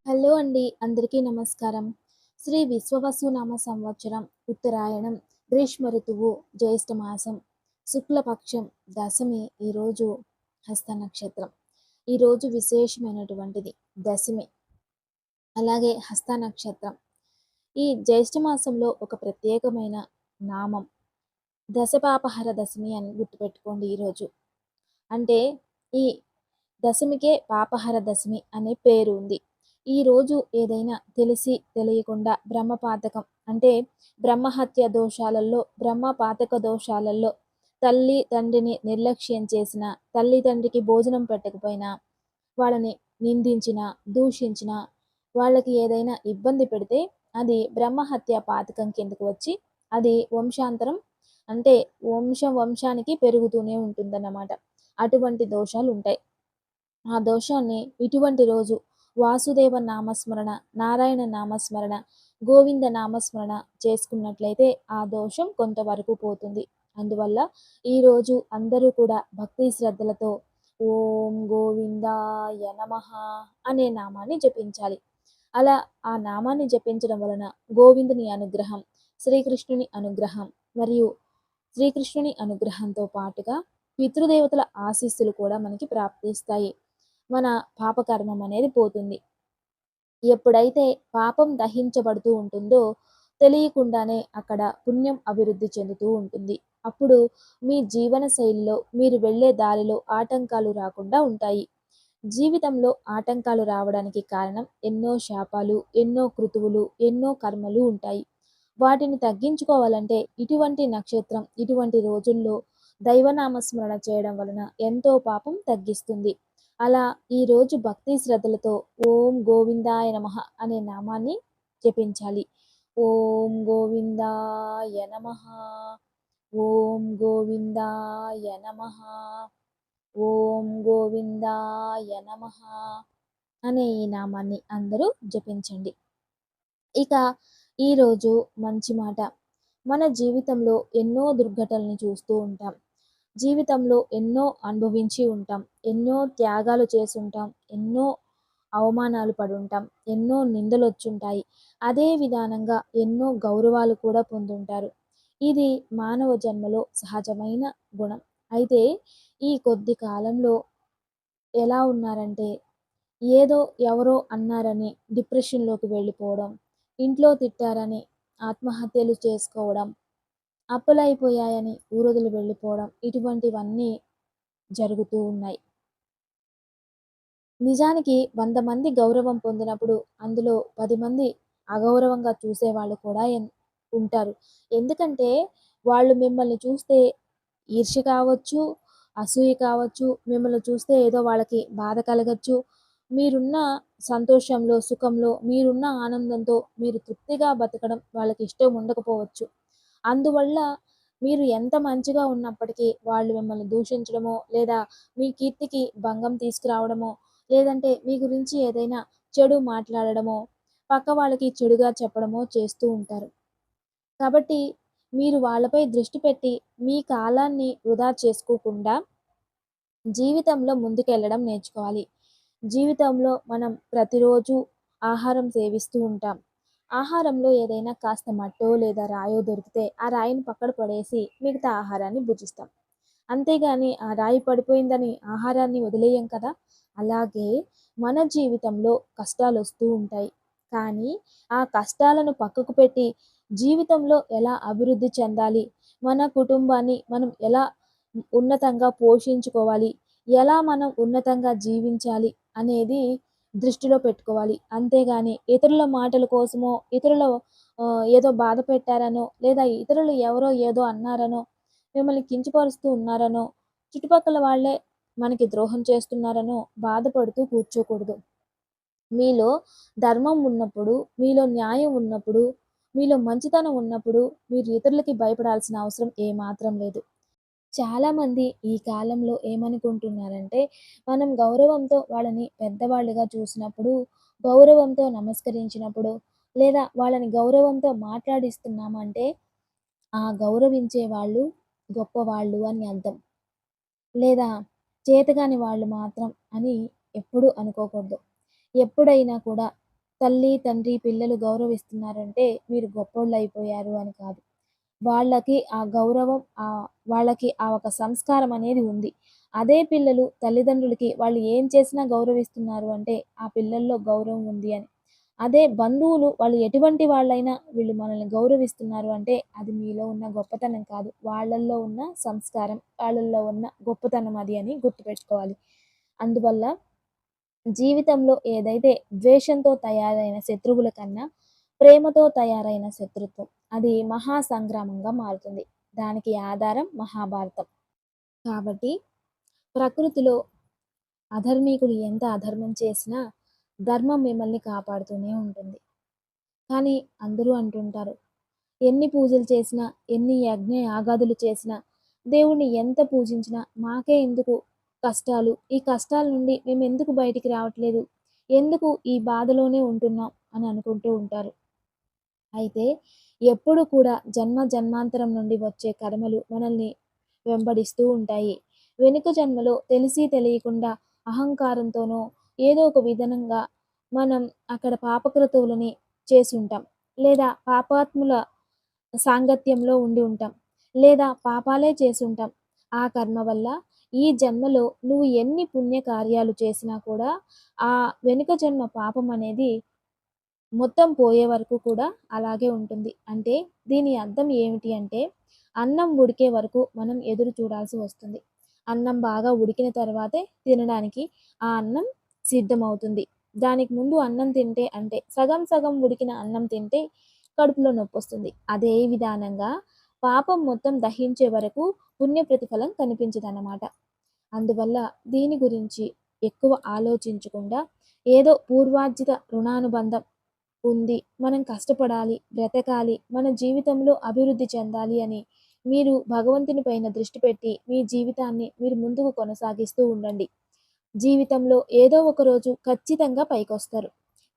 Hello అండి, అందరికీ నమస్కారం. శ్రీ విశ్వవసునామ సంవత్సరం, ఉత్తరాయణం, గ్రీష్మ ఋతువు, జ్యేష్ఠ మాసం, శుక్లపక్షం, దశమి. ఈరోజు హస్త నక్షత్రం. ఈరోజు విశేషమైనటువంటిది దశమి, అలాగే హస్త నక్షత్రం. ఈ జ్యేష్ఠ మాసంలో ఒక ప్రత్యేకమైన నామం దశపాపహర దశమి అని గుర్తుపెట్టుకోండి. ఈరోజు అంటే ఈ దశమికే పాపహర దశమి అనే పేరు ఉంది. ఈరోజు ఏదైనా తెలిసి తెలియకుండా బ్రహ్మపాతకం అంటే బ్రహ్మహత్య దోషాలలో, బ్రహ్మపాతక దోషాలలో తల్లి తండ్రిని నిర్లక్ష్యం చేసిన, తల్లి తండ్రికి భోజనం పెట్టకపోయినా, వాళ్ళని నిందించిన, దూషించిన, వాళ్ళకి ఏదైనా ఇబ్బంది పెడితే అది బ్రహ్మహత్య పాతకం కిందకు వచ్చి అది వంశాంతరం అంటే వంశానికి పెరుగుతూనే ఉంటుందన్నమాట. అటువంటి దోషాలు ఉంటాయి. ఆ దోషాన్ని ఇటువంటి రోజు వాసుదేవ నామస్మరణ, నారాయణ నామస్మరణ, గోవింద నామస్మరణ చేసుకున్నట్లయితే ఆ దోషం కొంతవరకు పోతుంది. అందువల్ల ఈరోజు అందరూ కూడా భక్తి శ్రద్ధలతో ఓం గోవిందాయ నమః అనే నామాన్ని జపించాలి. అలా ఆ నామాన్ని జపించడం వలన గోవిందుని అనుగ్రహం, శ్రీకృష్ణుని అనుగ్రహం మరియు శ్రీకృష్ణుని అనుగ్రహంతో పాటుగా పితృదేవతల ఆశీస్సులు కూడా మనకి ప్రాప్తిస్తాయి. మన పాపకర్మం అనేది పోతుంది. ఎప్పుడైతే పాపం దహించబడుతూ ఉంటుందో తెలియకుండానే అక్కడ పుణ్యం అభివృద్ధి చెందుతూ ఉంటుంది. అప్పుడు మీ జీవన శైలిలో, మీరు వెళ్ళే దారిలో ఆటంకాలు రాకుండా ఉంటాయి. జీవితంలో ఆటంకాలు రావడానికి కారణం ఎన్నో శాపాలు, ఎన్నో కృతువులు, ఎన్నో కర్మలు ఉంటాయి. వాటిని తగ్గించుకోవాలంటే ఇటువంటి నక్షత్రం, ఇటువంటి రోజుల్లో దైవనామస్మరణ చేయడం వలన ఎంతో పాపం తగ్గిస్తుంది. అలా ఈరోజు భక్తి శ్రద్ధలతో ఓం గోవిందాయ నమః అనే నామాన్ని జపించాలి. ఓం గోవిందాయ నమః, ఓం గోవిందాయ నమః, ఓం గోవిందాయ నమః అనే ఈ నామాన్ని అందరూ జపించండి. ఇక ఈరోజు మంచి మాట. మన జీవితంలో ఎన్నో దుర్ఘటనల్ని చూస్తూ ఉంటాం. జీవితంలో ఎన్నో అనుభవించి ఉంటాం. ఎన్నో త్యాగాలు చేసుంటాం. ఎన్నో అవమానాలు పడుంటాం. ఎన్నో నిందలొచ్చుంటాయి. అదే విధానంగా ఎన్నో గౌరవాలు కూడా పొందుంటారు. ఇది మానవ జన్మలో సహజమైన గుణం. అయితే ఈ కొద్ది కాలంలో ఎలా ఉన్నారంటే ఏదో ఎవరో అన్నారని డిప్రెషన్‌లోకి వెళ్ళిపోవడం, ఇంట్లో తిట్టారని ఆత్మహత్యలు చేసుకోవడం, అప్పులైపోయాయని ఊరొదిలి వెళ్ళిపోవడం, ఇటువంటివన్నీ జరుగుతూ ఉన్నాయి. నిజానికి 100 మంది గౌరవం పొందినప్పుడు అందులో 10 మంది అగౌరవంగా చూసేవాళ్ళు కూడా ఉంటారు. ఎందుకంటే వాళ్ళు మిమ్మల్ని చూస్తే ఈర్ష్య కావచ్చు, అసూయ కావచ్చు, మిమ్మల్ని చూస్తే ఏదో వాళ్ళకి బాధ కలగచ్చు. మీరున్న సంతోషంలో, సుఖంలో, మీరున్న ఆనందంతో మీరు తృప్తిగా బతకడం వాళ్ళకి ఇష్టం ఉండకపోవచ్చు. అందువల్ల మీరు ఎంత మంచిగా ఉన్నప్పటికీ వాళ్ళు మిమ్మల్ని దూషించడమో, లేదా మీ కీర్తికి భంగం తీసుకురావడమో, లేదంటే మీ గురించి ఏదైనా చెడు మాట్లాడడమో, పక్క వాళ్ళకి చెడుగా చెప్పడమో చేస్తూ ఉంటారు. కాబట్టి మీరు వాళ్ళపై దృష్టి పెట్టి మీ కాలాన్ని వృధా చేసుకోకుండా జీవితంలో ముందుకెళ్ళడం నేర్చుకోవాలి. జీవితంలో మనం ప్రతిరోజు ఆహారం సేవిస్తూ ఉంటాం. ఆహారంలో ఏదైనా కాస్త మట్టో లేదా రాయో దొరికితే ఆ రాయిని పక్కన పడేసి మిగతా ఆహారాన్ని భుజిస్తాం. అంతేగాని ఆ రాయి పడిపోయిందని ఆహారాన్ని వదిలేయం కదా! అలాగే మన జీవితంలో కష్టాలొస్తూ ఉంటాయి. కానీ ఆ కష్టాలను పక్కకు పెట్టి జీవితంలో ఎలా అభివృద్ధి చెందాలి, మన కుటుంబాన్ని మనం ఎలా ఉన్నతంగా పోషించుకోవాలి, ఎలా మనం ఉన్నతంగా జీవించాలి అనేది దృష్టిలో పెట్టుకోవాలి. అంతేగాని ఇతరుల మాటల కోసమో, ఇతరుల ఏదో బాధ పెట్టారనో, లేదా ఇతరులు ఎవరో ఏదో అన్నారనో, మిమ్మల్ని కించపరుస్తూ ఉన్నారనో, చుట్టుపక్కల వాళ్ళే మనకి ద్రోహం చేస్తున్నారనో బాధపడుతూ కూర్చోకూడదు. మీలో ధర్మం ఉన్నప్పుడు, మీలో న్యాయం ఉన్నప్పుడు, మీలో మంచితనం ఉన్నప్పుడు మీరు ఇతరులకి భయపడాల్సిన అవసరం ఏమాత్రం లేదు. చాలామంది ఈ కాలంలో ఏమనుకుంటున్నారంటే, మనం గౌరవంతో వాళ్ళని పెద్దవాళ్ళుగా చూసినప్పుడు, గౌరవంతో నమస్కరించినప్పుడు, లేదా వాళ్ళని గౌరవంతో మాట్లాడిస్తున్నామంటే, ఆ గౌరవించే వాళ్ళు గొప్పవాళ్ళు అని అర్థం. లేదా చేతగాని వాళ్ళు మాత్రం అని ఎప్పుడూ అనుకోకూడదు. ఎప్పుడైనా కూడా తల్లి, తండ్రి, పిల్లలు గౌరవిస్తున్నారంటే మీరు గొప్పోళ్ళయిపోయారు అని కాదు. వాళ్ళకి ఆ గౌరవం వాళ్ళకి ఆ ఒక సంస్కారం అనేది ఉంది. అదే పిల్లలు తల్లిదండ్రులకి వాళ్ళు ఏం చేసినా గౌరవిస్తున్నారు అంటే ఆ పిల్లల్లో గౌరవం ఉంది అని. అదే బంధువులు వాళ్ళు ఎటువంటి వాళ్ళైనా వీళ్ళు మనల్ని గౌరవిస్తున్నారు అంటే అది మీలో ఉన్న గొప్పతనం కాదు. వాళ్ళల్లో ఉన్న సంస్కారం, వాళ్ళల్లో ఉన్న గొప్పతనం అది అని గుర్తుపెట్టుకోవాలి. అందువల్ల జీవితంలో ఏదైతే ద్వేషంతో తయారైన శత్రువుల కన్నా ప్రేమతో తయారైన శత్రుత్వం అది మహా సంగ్రామంగా మారుతుంది. దానికి ఆధారం మహాభారతం. కాబట్టి ప్రకృతిలో అధర్మికులు ఎంత అధర్మం చేసినా ధర్మం మిమ్మల్ని కాపాడుతూనే ఉంటుంది. కానీ అందరూ అంటుంటారు, ఎన్ని పూజలు చేసినా, ఎన్ని యజ్ఞ యాగాదులు చేసినా, దేవుణ్ణి ఎంత పూజించినా మాకే ఎందుకు కష్టాలు? ఈ కష్టాల నుండి మేమెందుకు బయటికి రావట్లేదు? ఎందుకు ఈ బాధలోనే ఉంటున్నాం అని అనుకుంటూ ఉంటారు. అయితే ఎప్పుడు కూడా జన్మ జన్మాంతరం నుండి వచ్చే కర్మలు మనల్ని వెంబడిస్తూ ఉంటాయి. వెనుక జన్మలో తెలిసి తెలియకుండా అహంకారంతోనో ఏదో ఒక విధంగా మనం అక్కడ పాపకృతువులని చేసుంటాం. లేదా పాపాత్ముల సాంగత్యంలో ఉండి ఉంటాం. లేదా పాపాలే చేసుంటాం. ఆ కర్మ వల్ల ఈ జన్మలో నువ్వు ఎన్ని పుణ్య కార్యాలు చేసినా కూడా ఆ వెనుక జన్మ పాపం అనేది మొత్తం పోయే వరకు కూడా అలాగే ఉంటుంది. అంటే దీని అర్థం ఏమిటి అంటే, అన్నం ఉడికే వరకు మనం ఎదురు చూడాల్సి వస్తుంది. అన్నం బాగా ఉడికిన తర్వాతే తినడానికి ఆ అన్నం సిద్ధమవుతుంది. దానికి ముందు అన్నం తింటే అంటే సగం సగం ఉడికిన అన్నం తింటే కడుపులో నొప్పొస్తుంది. అదే విధానంగా పాపం మొత్తం దహించే వరకు పుణ్య ప్రతిఫలం కనిపించదన్నమాట. అందువల్ల దీని గురించి ఎక్కువ ఆలోచించకుండా ఏదో పూర్వార్జిత రుణానుబంధం ఉంది. మనం కష్టపడాలి, బ్రతకాలి, మన జీవితంలో అభివృద్ధి చెందాలి అని మీరు భగవంతుని పైన దృష్టి పెట్టి మీ జీవితాన్ని మీరు ముందుకు కొనసాగిస్తూ ఉండండి. జీవితంలో ఏదో ఒక రోజు ఖచ్చితంగా పైకొస్తారు.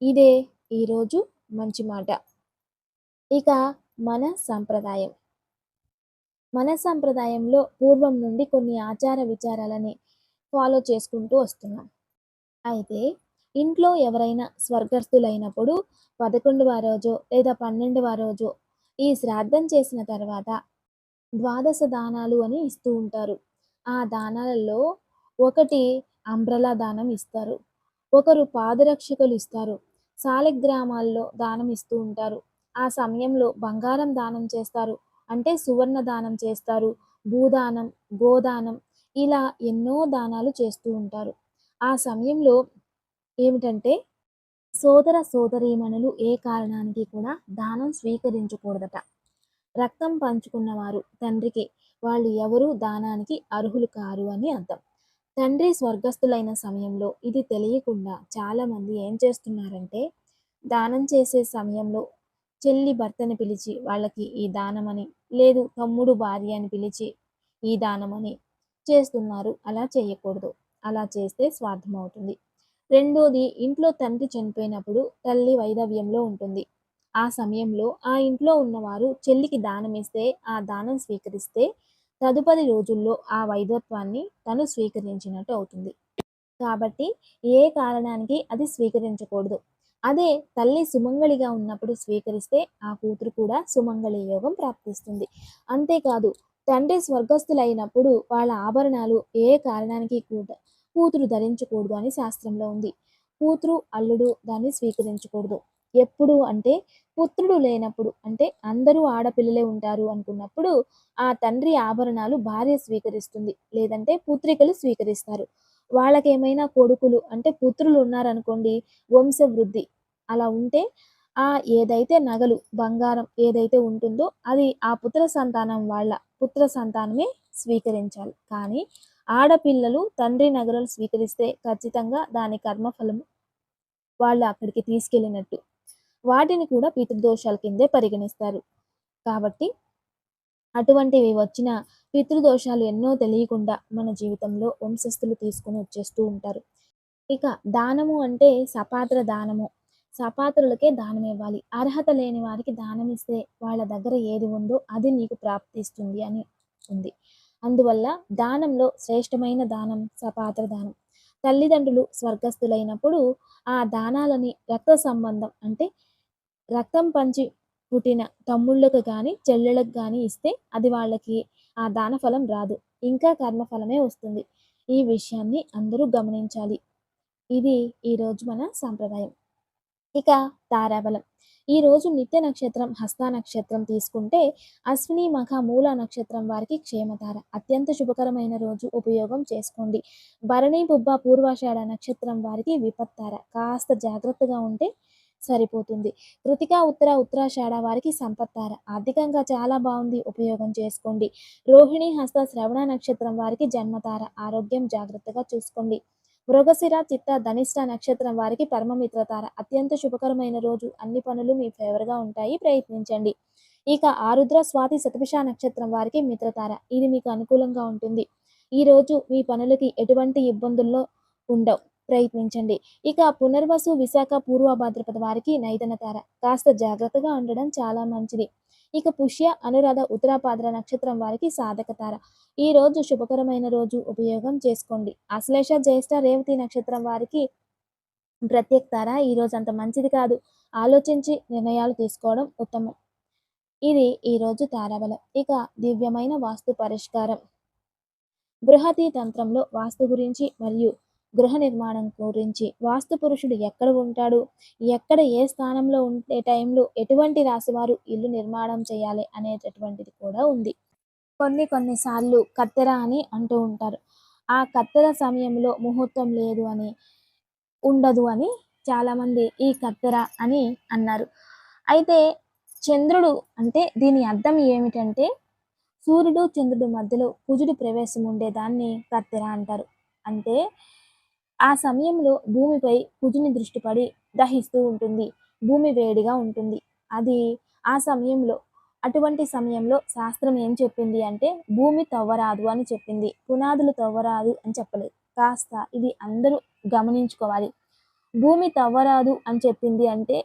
ఇదే ఈరోజు మంచి మాట. ఇక మన సంప్రదాయం. మన సంప్రదాయంలో పూర్వం నుండి కొన్ని ఆచార విచారాలని ఫాలో చేసుకుంటూ వస్తున్నాం. అయితే ఇంట్లో ఎవరైనా స్వర్గస్థులైనప్పుడు 11వ రోజో లేదా 12వ రోజో ఈ శ్రాద్ధం చేసిన తర్వాత ద్వాదశ దానాలు అని ఇస్తూ ఉంటారు. ఆ దానాలలో ఒకటి అంబ్రెలా దానం ఇస్తారు. ఒకరు పాదరక్షకులు ఇస్తారు. శాలిగ్రామాల్లో దానం ఇస్తూ ఉంటారు. ఆ సమయంలో బంగారం దానం చేస్తారు. అంటే సువర్ణ దానం చేస్తారు. భూదానం, గోదానం ఇలా ఎన్నో దానాలు చేస్తూ ఉంటారు. ఆ సమయంలో ఏమిటంటే సోదర సోదరీమణులు ఏ కారణానికి కూడా దానం స్వీకరించకూడదట. రక్తం పంచుకున్నవారు తండ్రికి వాళ్ళు ఎవరు దానానికి అర్హులు కారు అని అర్థం. తండ్రి స్వర్గస్థులైన సమయంలో ఇది తెలియకుండా చాలామంది ఏం చేస్తున్నారంటే దానం చేసే సమయంలో చెల్లి భర్తని పిలిచి వాళ్ళకి ఈ దానమని, లేదు తమ్ముడు భార్య అని పిలిచి ఈ దానమని చేస్తున్నారు. అలా చేయకూడదు. అలా చేస్తే స్వార్థం అవుతుంది. రెండోది ఇంట్లో తండ్రి చనిపోయినప్పుడు తల్లి వైధవ్యంలో ఉంటుంది. ఆ సమయంలో ఆ ఇంట్లో ఉన్నవారు చెల్లికి దానమిస్తే ఆ దానం స్వీకరిస్తే తదుపరి రోజుల్లో ఆ వైధత్వాన్ని తను స్వీకరించినట్టు అవుతుంది. కాబట్టి ఏ కారణానికి అది స్వీకరించకూడదు. అదే తల్లి సుమంగళిగా ఉన్నప్పుడు స్వీకరిస్తే ఆ కూతురు కూడా సుమంగళి యోగం ప్రాప్తిస్తుంది. అంతేకాదు తండ్రి స్వర్గస్థులైనప్పుడు వాళ్ళ ఆభరణాలు ఏ కారణానికి కూడా కూతురు ధరించకూడదు అని శాస్త్రంలో ఉంది. కూతురు, అల్లుడు దాన్ని స్వీకరించకూడదు. ఎప్పుడు అంటే పుత్రుడు లేనప్పుడు అంటే అందరూ ఆడపిల్లలే ఉంటారు అనుకున్నప్పుడు ఆ తండ్రి ఆభరణాలు భార్య స్వీకరిస్తుంది. లేదంటే పుత్రికలు స్వీకరిస్తారు. వాళ్ళకేమైనా కొడుకులు అంటే పుత్రులు ఉన్నారనుకోండి వంశవృద్ధి అలా ఉంటే ఏదైతే నగలు, బంగారం ఏదైతే ఉంటుందో అది ఆ పుత్ర సంతానం వాళ్ళ పుత్ర సంతానమే స్వీకరించాలి. కానీ ఆడపిల్లలు తండ్రి నగలు స్వీకరిస్తే ఖచ్చితంగా దాని కర్మఫలం వాళ్ళు అక్కడికి తీసుకెళ్ళినట్టు. వాటిని కూడా పితృదోషాల కిందే పరిగణిస్తారు. కాబట్టి అటువంటివి వచ్చిన పితృదోషాలు ఎన్నో తెలియకుండా మన జీవితంలో వంశస్థులు తీసుకొని వచ్చేస్తూ ఉంటారు. ఇక దానము అంటే సపాత్ర దానము. సపాత్రులకే దానం ఇవ్వాలి. అర్హత లేని వారికి దానం ఇస్తే వాళ్ళ దగ్గర ఏది ఉందో అది నీకు ప్రాప్తిస్తుంది అని ఉంది. అందువల్ల దానంలో శ్రేష్టమైన దానం సపాత్ర దానం. తల్లిదండ్రులు స్వర్గస్థులైనప్పుడు ఆ దానాలని రక్త సంబంధం అంటే రక్తం పంచి పుట్టిన తమ్ముళ్ళకు గాని, చెల్లెళ్ళకి గాని ఇస్తే అది వాళ్ళకి ఆ దాన ఫలం రాదు. ఇంకా కర్మఫలమే వస్తుంది. ఈ విషయాన్ని అందరూ గమనించాలి. ఇది ఈరోజు మన సాంప్రదాయం. ఇక తారాబలం. ఈరోజు నిత్య నక్షత్రం హస్త నక్షత్రం తీసుకుంటే అశ్విని మఖ మూల నక్షత్రం వారికి క్షేమతార. అత్యంత శుభకరమైన రోజు ఉపయోగం చేసుకోండి. భరణి పుబ్బ పూర్వాషాఢ నక్షత్రం వారికి విపత్తార. కాస్త జాగ్రత్తగా ఉంటే సరిపోతుంది. కృతిక ఉత్తర ఉత్తరాషాఢ వారికి సంపత్తార. ఆర్థికంగా చాలా బాగుంది, ఉపయోగం చేసుకోండి. రోహిణి హస్త శ్రవణ నక్షత్రం వారికి జన్మతార. ఆరోగ్యం జాగ్రత్తగా చూసుకోండి. మృగశిర చిత్త ధనిష్ట నక్షత్రం వారికి పరమమిత్రతార. అత్యంత శుభకరమైన రోజు, అన్ని పనులు మీ ఫేవర్గా ఉంటాయి, ప్రయత్నించండి. ఇక ఆరుద్ర స్వాతి శతభిష నక్షత్రం వారికి మిత్రతార. ఇది మీకు అనుకూలంగా ఉంటుంది. ఈరోజు మీ పనులకి ఎటువంటి ఇబ్బందుల్లో ఉండవు, ప్రయత్నించండి. ఇక పునర్వసు విశాఖ పూర్వ భాద్రపద వారికి నైదనతార. కాస్త జాగ్రత్తగా ఉండడం చాలా మంచిది. ఇక పుష్య అనురాధ ఉత్తరాపాద్ర నక్షత్రం వారికి సాధకతార. ఈ రోజు శుభకరమైన రోజు, ఉపయోగం చేసుకోండి. అశ్లేష జ్యేష్ఠ రేవతి నక్షత్రం వారికి ప్రత్యేకతార. ఈ రోజు అంత మంచిది కాదు, ఆలోచించి నిర్ణయాలు తీసుకోవడం ఉత్తమం. ఇది ఈరోజు తారాబలం. ఇక దివ్యమైన వాస్తు పరిష్కారం. బృహతి తంత్రంలో వాస్తు గురించి మరియు గృహ నిర్మాణం గురించి, వాస్తు పురుషుడు ఎక్కడ ఉంటాడు, ఎక్కడ ఏ స్థానంలో ఉండే టైంలో ఎటువంటి రాశివారు ఇల్లు నిర్మాణం చేయాలి అనేటటువంటిది కూడా ఉంది. కొన్నిసార్లు కత్తెర అని అంటూ ఉంటారు. ఆ కత్తెర సమయంలో ముహూర్తం లేదు అని, ఉండదు అని చాలామంది ఈ కత్తెర అని అన్నారు. అయితే చంద్రుడు అంటే దీని అర్థం ఏమిటంటే సూర్యుడు చంద్రుడు మధ్యలో కుజుడి ప్రవేశం ఉండేదాన్ని కత్తెర అంటారు. అంటే ఆ సమయంలో భూమిపై కుజుని దృష్టి పడి దహిస్తూ ఉంటుంది, భూమి వేడిగా ఉంటుంది. అది ఆ సమయంలో, అటువంటి సమయంలో శాస్త్రం ఏం చెప్పింది అంటే భూమి తవ్వరాదు అని చెప్పింది, పునాదులు తవ్వరాదు అని చెప్పలేదు. కాస్త ఇది అందరూ గమనించుకోవాలి. భూమి తవ్వరాదు అని చెప్పింది అంటే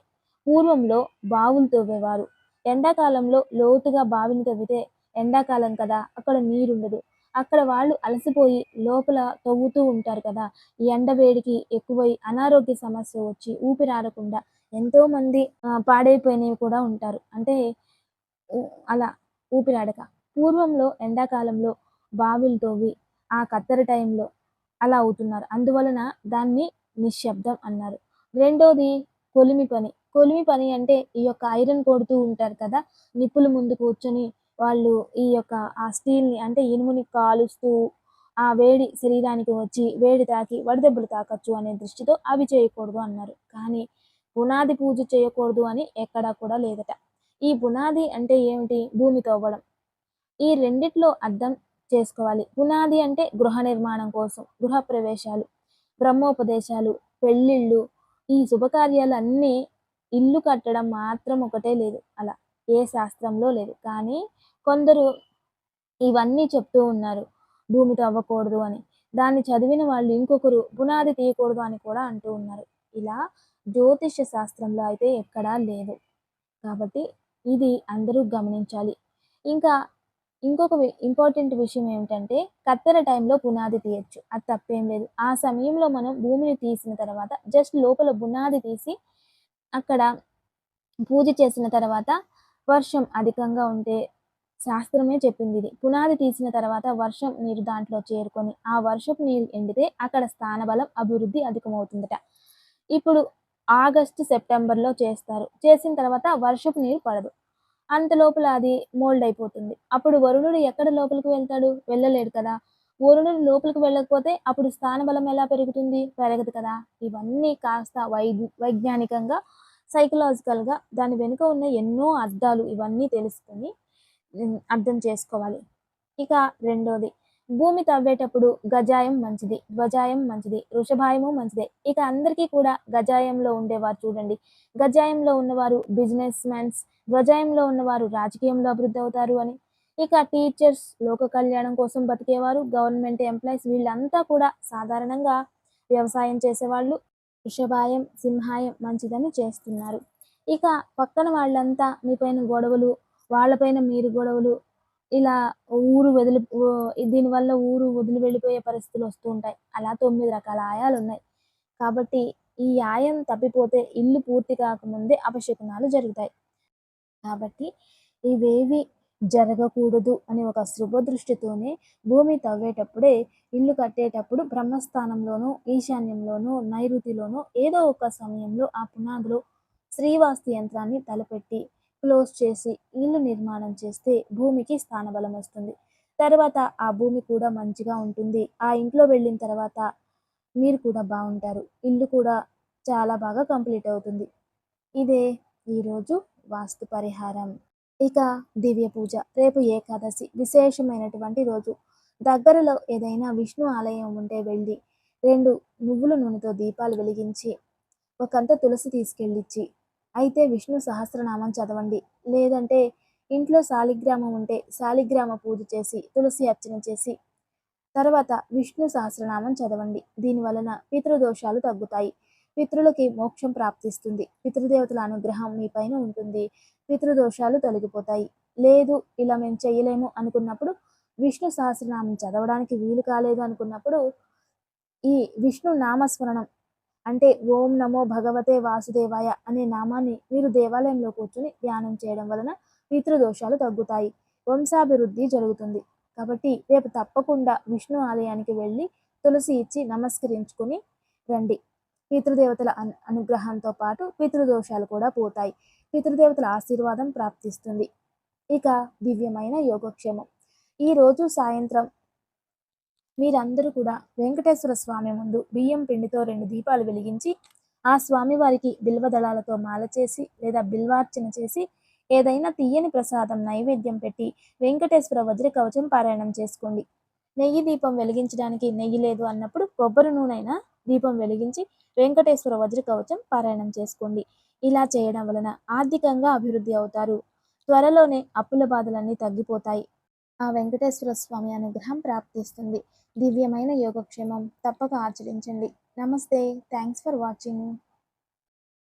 పూర్వంలో బావులు తవ్వేవారు. ఎండాకాలంలో లోతుగా బావిని తవ్వితే ఎండాకాలం కదా, అక్కడ నీరుండదు. అక్కడ వాళ్ళు అలసిపోయి లోపల తవ్వుతూ ఉంటారు కదా, ఈ ఎండ వేడికి ఎక్కువై అనారోగ్య సమస్య వచ్చి ఊపిరాడకుండా ఎంతోమంది పాడైపోయినవి కూడా ఉంటారు. అంటే అలా ఊపిరాడక. పూర్వంలో ఎండాకాలంలో బావిలు తవ్వి ఆ కత్తెర టైంలో అలా అవుతున్నారు. అందువలన దాన్ని నిశ్శబ్దం అన్నారు. రెండోది కొలిమి పని. కొలిమి పని అంటే ఈ యొక్క ఐరన్ కొడుతూ ఉంటారు కదా, నిప్పుల ముందు కూర్చొని వాళ్ళు ఈ యొక్క ఆ స్టీల్‌ని అంటే ఇనుముని కాలుస్తూ ఆ వేడి శరీరానికి వచ్చి వేడి తాకి వడదెబ్బలు తాకొచ్చు అనే దృష్టితో అవి చేయకూడదు అన్నారు. కానీ పునాది పూజ చేయకూడదు అని ఎక్కడా కూడా లేదట. ఈ పునాది అంటే ఏమిటి? భూమి తవ్వడం. ఈ రెండిట్లో అర్థం చేసుకోవాలి. పునాది అంటే గృహ నిర్మాణం కోసం, గృహప్రవేశాలు, బ్రహ్మోపదేశాలు, పెళ్ళిళ్ళు, ఈ శుభకార్యాలన్నీ ఇల్లు కట్టడం మాత్రం ఒకటే లేదు. అలా ఏ శాస్త్రంలో లేదు. కానీ కొందరు ఇవన్నీ చెప్తూ ఉన్నారు, భూమి తవ్వకూడదు అని. దాన్ని చదివిన వాళ్ళు ఇంకొకరు పునాది తీయకూడదు అని కూడా అంటూ ఉన్నారు. ఇలా జ్యోతిష్య శాస్త్రంలో అయితే ఎక్కడా లేదు. కాబట్టి ఇది అందరూ గమనించాలి. ఇంకా ఇంకొక ఇంపార్టెంట్ విషయం ఏమిటంటే కత్తెర టైంలో పునాది తీయొచ్చు, అది తప్పేం లేదు. ఆ సమయంలో మనం భూమిని తీసిన తర్వాత జస్ట్ లోపల పునాది తీసి అక్కడ పూజ చేసిన తర్వాత వర్షం అధికంగా ఉంటే శాస్త్రమే చెప్పింది ఇది. పునాది తీసిన తర్వాత వర్షం నీరు దాంట్లో చేరుకొని ఆ వర్షపు నీరు ఎండితే అక్కడ స్థానబలం అభివృద్ధి అధికమవుతుందట. ఇప్పుడు ఆగస్టు సెప్టెంబర్లో చేస్తారు. చేసిన తర్వాత వర్షపు నీరు పడదు. అంత లోపల అది మోల్డ్ అయిపోతుంది. అప్పుడు వరుణుడు ఎక్కడ లోపలికి వెళ్తాడు? వెళ్ళలేడు కదా. వరుణుడు లోపలికి వెళ్ళకపోతే అప్పుడు స్థానబలం ఎలా పెరుగుతుంది? పెరగదు కదా. ఇవన్నీ కాస్త వైజ్ఞానికంగా, సైకలాజికల్‌గా దాని వెనుక ఉన్న ఎన్నో అర్థాలు ఇవన్నీ తెలుసుకొని అర్థం చేసుకోవాలి. ఇక రెండోది, భూమి తవ్వేటప్పుడు గజాయం మంచిది, ధ్వజాయం మంచిది, వృషభాయము మంచిదే. ఇక అందరికీ కూడా గజాయంలో ఉండేవారు చూడండి. గజాయంలో ఉన్నవారు బిజినెస్ మెన్స్, ధ్వజాయంలో ఉన్నవారు రాజకీయంలో అభివృద్ధి అవుతారు అని. ఇక టీచర్స్, లోక కళ్యాణం కోసం బతికేవారు, గవర్నమెంట్ ఎంప్లాయీస్ వీళ్ళంతా కూడా సాధారణంగా వ్యవసాయం చేసేవాళ్ళు వృషభాయం, సింహాయం మంచిదని చేస్తున్నారు. ఇక పక్కన వాళ్ళంతా మీ పైన గొడవలు, వాళ్ళపైన మీరు గొడవలు, ఇలా దీనివల్ల ఊరు వదిలి వెళ్ళిపోయే పరిస్థితులు వస్తూ ఉంటాయి. అలా 9 రకాల ఆయాలున్నాయి. కాబట్టి ఈ ఆయం తప్పిపోతే ఇల్లు పూర్తి కాకముందే అపశకునాలు జరుగుతాయి. కాబట్టి ఇవేవి జరగకూడదు అని ఒక శుభదృష్టితోనే భూమి తవ్వేటప్పుడే, ఇల్లు కట్టేటప్పుడు బ్రహ్మస్థానంలోనూ, ఈశాన్యంలోనూ, నైరుతిలోనూ ఏదో ఒక సమయంలో ఆ పునాదిలో శ్రీవాస్తు యంత్రాన్ని తలపెట్టి క్లోజ్ చేసి ఇల్లు నిర్మాణం చేస్తే భూమికి స్థానబలం వస్తుంది. తర్వాత ఆ భూమి కూడా మంచిగా ఉంటుంది. ఆ ఇంట్లో వెళ్ళిన తర్వాత మీరు కూడా బావుంటారు. ఇల్లు కూడా చాలా బాగా కంప్లీట్ అవుతుంది. ఇదే ఈరోజు వాస్తు పరిహారం. ఇక దివ్య పూజ. రేపు ఏకాదశి విశేషమైనటువంటి రోజు. దగ్గరలో ఏదైనా విష్ణు ఆలయం ఉంటే వెళ్ళి 2 నువ్వుల నూనెతో దీపాలు వెలిగించి, ఒకంత తులసి తీసుకెళ్ళిచ్చి, అయితే విష్ణు సహస్రనామం చదవండి. లేదంటే ఇంట్లో శాలిగ్రామం ఉంటే శాలిగ్రామ పూజ చేసి, తులసి అర్చన చేసి, తర్వాత విష్ణు సహస్రనామం చదవండి. దీనివలన పితృదోషాలు తగ్గుతాయి. పితృలకి మోక్షం ప్రాప్తిస్తుంది. పితృదేవతల అనుగ్రహం మీ పైన ఉంటుంది. పితృదోషాలు తొలగిపోతాయి. లేదు ఇలా మేము చేయలేము అనుకున్నప్పుడు, విష్ణు సహస్రనామం చదవడానికి వీలు కాలేదు అనుకున్నప్పుడు, ఈ విష్ణు నామస్మరణం అంటే ఓం నమో భగవతే వాసుదేవాయ అనే నామాన్ని మీరు దేవాలయంలో కూర్చొని ధ్యానం చేయడం వలన పితృదోషాలు తగ్గుతాయి. వంశాభివృద్ధి జరుగుతుంది. కాబట్టి రేపు తప్పకుండా విష్ణు ఆలయానికి వెళ్ళి తులసి ఇచ్చి నమస్కరించుకొని రండి. పితృదేవతల అనుగ్రహంతో పాటు పితృదోషాలు కూడా పోతాయి. పితృదేవతల ఆశీర్వాదం ప్రాప్తిస్తుంది. ఇక దివ్యమైన యోగక్షేమం. ఈరోజు సాయంత్రం మీరందరూ కూడా వెంకటేశ్వర స్వామి ముందు బియ్యం పిండితో 2 దీపాలు వెలిగించి, ఆ స్వామివారికి బిల్వదళాలతో మాల చేసి లేదా బిల్వార్చన చేసి, ఏదైనా తియ్యని ప్రసాదం నైవేద్యం పెట్టి వెంకటేశ్వర వజ్ర కవచం పారాయణం చేసుకోండి. నెయ్యి దీపం వెలిగించడానికి నెయ్యి లేదు అన్నప్పుడు కొబ్బరి నూనెైనా దీపం వెలిగించి వెంకటేశ్వర వజ్ర కవచం పారాయణం చేసుకోండి. ఇలా చేయడం వలన ఆర్థికంగా అభివృద్ధి అవుతారు. త్వరలోనే అప్పుల బాధలన్నీ తగ్గిపోతాయి. ఆ వెంకటేశ్వర స్వామి అనుగ్రహం ప్రాప్తిస్తుంది. దివ్యమైన యోగక్షేమం తప్పక ఆచరించండి. నమస్తే. Thanks for watching.